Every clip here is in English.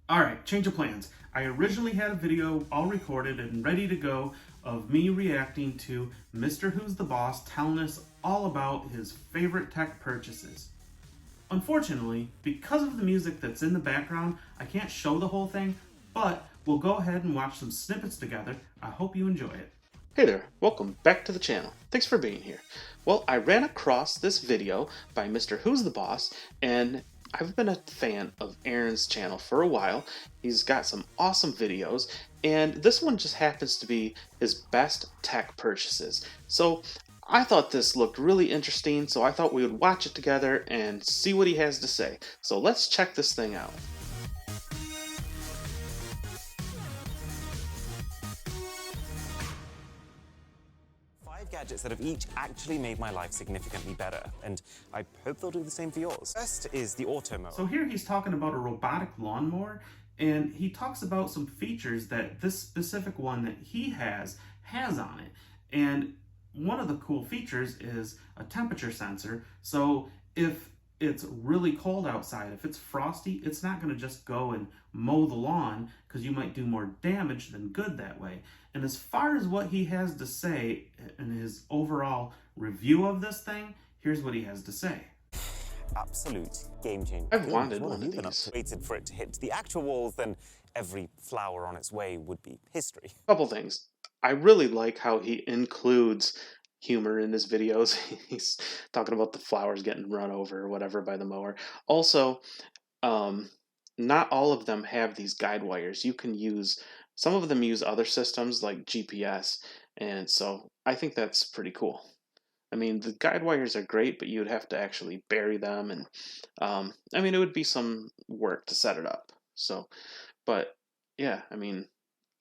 Alright, change of plans. I originally had a video all recorded and ready to go of me reacting to Mr. Who's the Boss telling us all about his favorite tech purchases. Unfortunately, because of the music that's in the background, I can't show the whole thing, but we'll go ahead and watch some snippets together. I hope you enjoy it. Hey there, welcome back to the channel. Thanks for being here. Well, I ran across this video by Mr. Who's the Boss, and I've been a fan of Aaron's channel for a while. He's got some awesome videos, and this one just happens to be his best tech purchases. So I thought this looked really interesting, so I thought we would watch it together and see what he has to say. So let's check this thing out. Gadgets that have each actually made my life significantly better, and I hope they'll do the same for yours. First is the auto mower. So here he's talking about a robotic lawnmower, and he talks about some features that this specific one that he has on it. And one of the cool features is a temperature sensor. So if it's really cold outside, if it's frosty, it's not going to just go and mow the lawn, because you might do more damage than good that way. And as far as what he has to say in his overall review of this thing, here's what he has to say. Absolute game changer. I've wanted one of Even these. waited for it to hit the actual walls, then every flower on its way would be history. Couple things. I really like how he includes humor in his videos. He's talking about the flowers getting run over or whatever by the mower. Also, not all of them have these guide wires. You can use, some of them use other systems like GPS, and so I think that's pretty cool. I mean, the guide wires are great, but you'd have to actually bury them, and I mean, it would be some work to set it up. So, but yeah, I mean,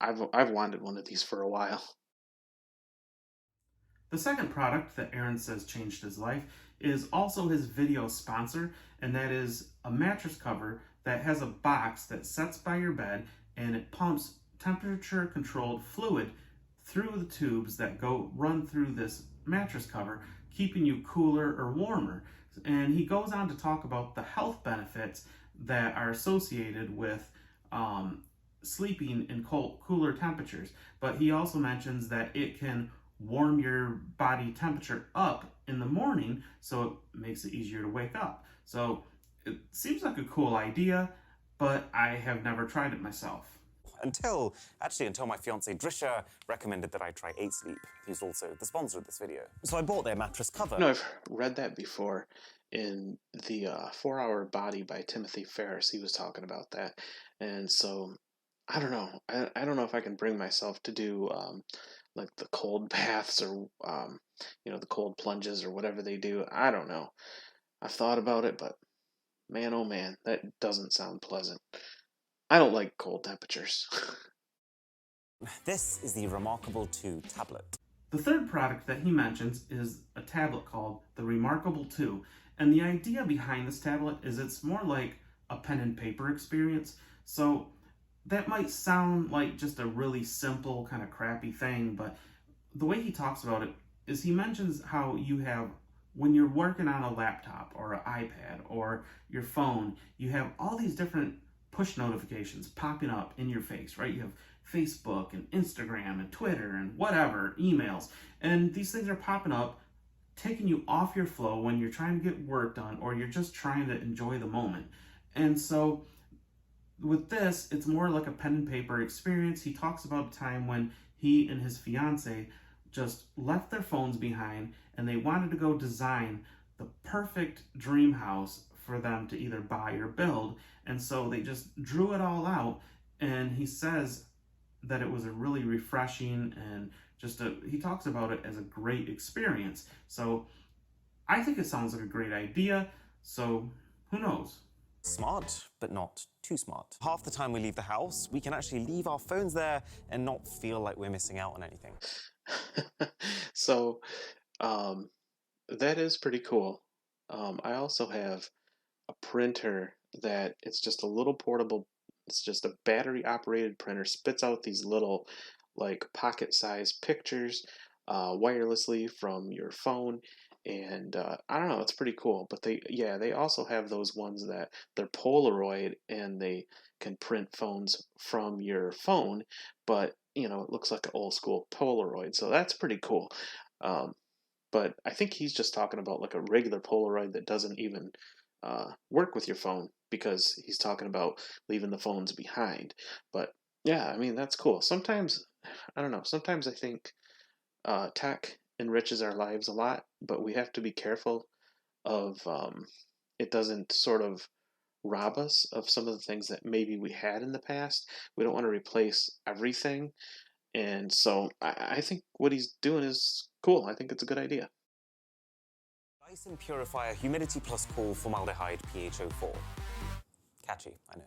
I've wanted one of these for a while. The second product that Aaron says changed his life is also his video sponsor, and that is a mattress cover that has a box that sets by your bed, and it pumps temperature controlled fluid through the tubes that run through this mattress cover, keeping you cooler or warmer. And he goes on to talk about the health benefits that are associated with sleeping in cooler temperatures. But he also mentions that it can warm your body temperature up in the morning, so it makes it easier to wake up. So it seems like a cool idea, but I have never tried it myself. Until my fiance Drisha recommended that I try 8 Sleep, who's also the sponsor of this video. So I bought their mattress cover. No, I've read that before in the 4-Hour Body by Timothy Ferriss. He was talking about that, and so I don't know. I don't know if I can bring myself to do like the cold baths or the cold plunges or whatever they do. I don't know. I've thought about it, but man, oh man, that doesn't sound pleasant. I don't like cold temperatures. This is the Remarkable 2 tablet. The third product that he mentions is a tablet called the Remarkable 2. And the idea behind this tablet is it's more like a pen and paper experience. So that might sound like just a really simple kind of crappy thing, but the way he talks about it is he mentions how you have, when you're working on a laptop or an iPad or your phone, you have all these different push notifications popping up in your face, right? You have Facebook and Instagram and Twitter and whatever, emails, and these things are popping up, taking you off your flow when you're trying to get work done or you're just trying to enjoy the moment. And so with this, it's more like a pen and paper experience. He talks about a time when he and his fiance just left their phones behind and they wanted to go design the perfect dream house for them to either buy or build. And so they just drew it all out. And he says that it was a really refreshing and he talks about it as a great experience. So I think it sounds like a great idea. So who knows? Smart, but not too smart. Half the time we leave the house, we can actually leave our phones there and not feel like we're missing out on anything. So that is pretty cool. I also have a printer that it's just a little portable, it's just a battery operated printer, spits out these little like pocket sized pictures wirelessly from your phone, And I don't know, it's pretty cool. But they also have those ones that they're Polaroid and they can print phones from your phone, but it looks like an old school Polaroid, so that's pretty cool. Um, but I think he's just talking about like a regular Polaroid that doesn't even work with your phone, because he's talking about leaving the phones behind. But yeah, I mean, that's cool. Sometimes, I don't know, sometimes I think tech enriches our lives a lot, but we have to be careful of it doesn't sort of rob us of some of the things that maybe we had in the past. We don't want to replace everything. And so I think what he's doing is cool. I think it's a good idea. Dyson Purifier Humidity Plus Cool Formaldehyde PHO4. Catchy, I know.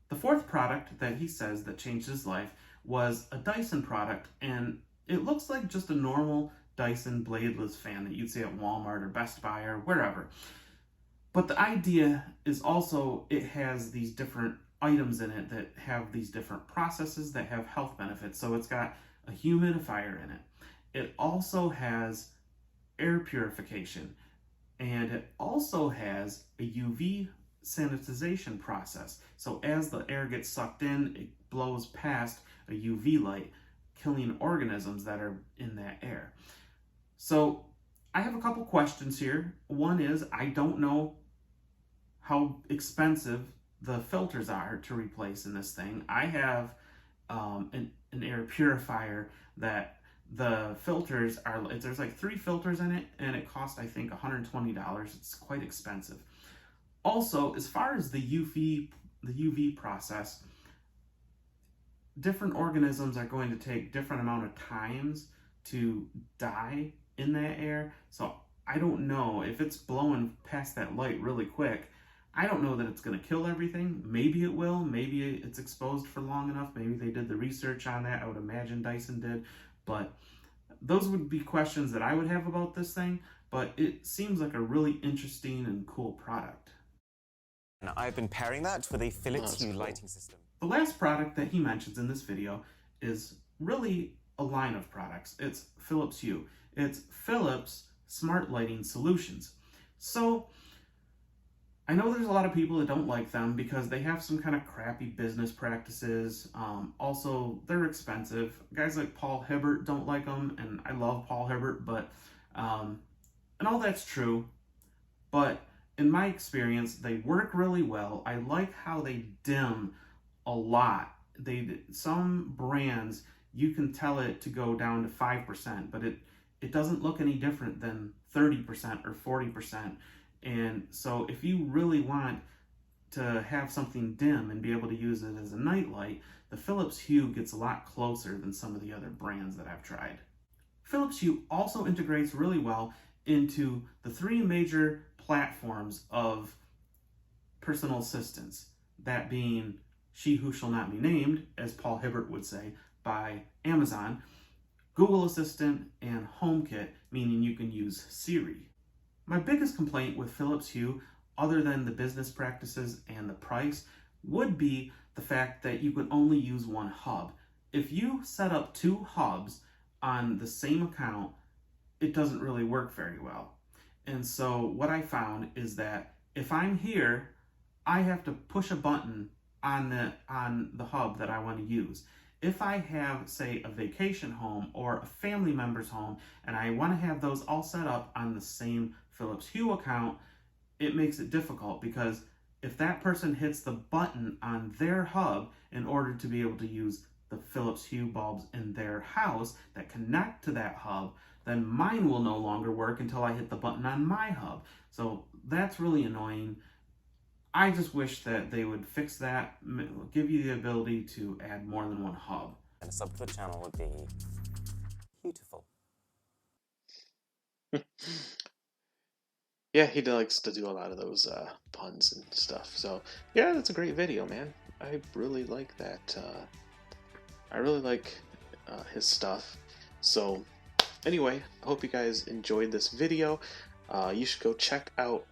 The fourth product that he says that changed his life was a Dyson product, and it looks like just a normal Dyson bladeless fan that you'd see at Walmart or Best Buy or wherever. But the idea is also it has these different items in it that have these different processes that have health benefits. So it's got a humidifier in it. It also has air purification, and it also has a UV sanitization process. So as the air gets sucked in, it blows past a UV light, killing organisms that are in that air. So I have a couple questions here. One is, I don't know how expensive the filters are to replace in this thing. I have an air purifier that the filters are, there's like 3 filters in it, and it costs, I think, $120. It's quite expensive. Also, as far as the UV process, different organisms are going to take different amount of times to die in that air. So I don't know if it's blowing past that light really quick. I don't know that it's going to kill everything. Maybe it will. Maybe it's exposed for long enough. Maybe they did the research on that. I would imagine Dyson did. But those would be questions that I would have about this thing. But it seems like a really interesting and cool product. And I've been pairing that with a Philips Hue cool. lighting system. The last product that he mentions in this video is really a line of products. It's Philips Hue. It's Philips Smart Lighting Solutions. So I know there's a lot of people that don't like them because they have some kind of crappy business practices. Also, they're expensive. Guys like Paul Hibbert don't like them, and I love Paul Hibbert, but and all that's true. But in my experience, they work really well. I like how they dim a lot. Some brands, you can tell it to go down to 5%, but it doesn't look any different than 30% or 40%. And so if you really want to have something dim and be able to use it as a nightlight, the Philips Hue gets a lot closer than some of the other brands that I've tried. Philips Hue also integrates really well into the 3 major platforms of personal assistants, that being She Who Shall Not Be Named, as Paul Hibbert would say, by Amazon, Google Assistant, and HomeKit, meaning you can use Siri. My biggest complaint with Philips Hue, other than the business practices and the price, would be the fact that you could only use one hub. If you set up 2 hubs on the same account, it doesn't really work very well. And so what I found is that if I'm here, I have to push a button on the hub that I want to use. If I have, say, a vacation home or a family member's home, and I want to have those all set up on the same Philips Hue account, it makes it difficult, because if that person hits the button on their hub in order to be able to use the Philips Hue bulbs in their house that connect to that hub, then mine will no longer work until I hit the button on my hub. So that's really annoying. I just wish that they would fix that, give you the ability to add more than one hub. And a subfoot channel would be beautiful. Yeah, he likes to do a lot of those puns and stuff. So yeah, that's a great video, man. I really like that. I really like his stuff. So anyway, I hope you guys enjoyed this video. You should go check out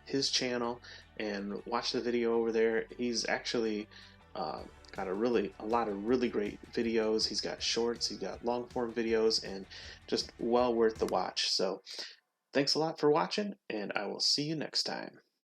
his channel and watch the video over there. He's actually got a lot of really great videos. He's got shorts, he's got long form videos, and just well worth the watch. So Thanks a lot for watching, and I will see you next time.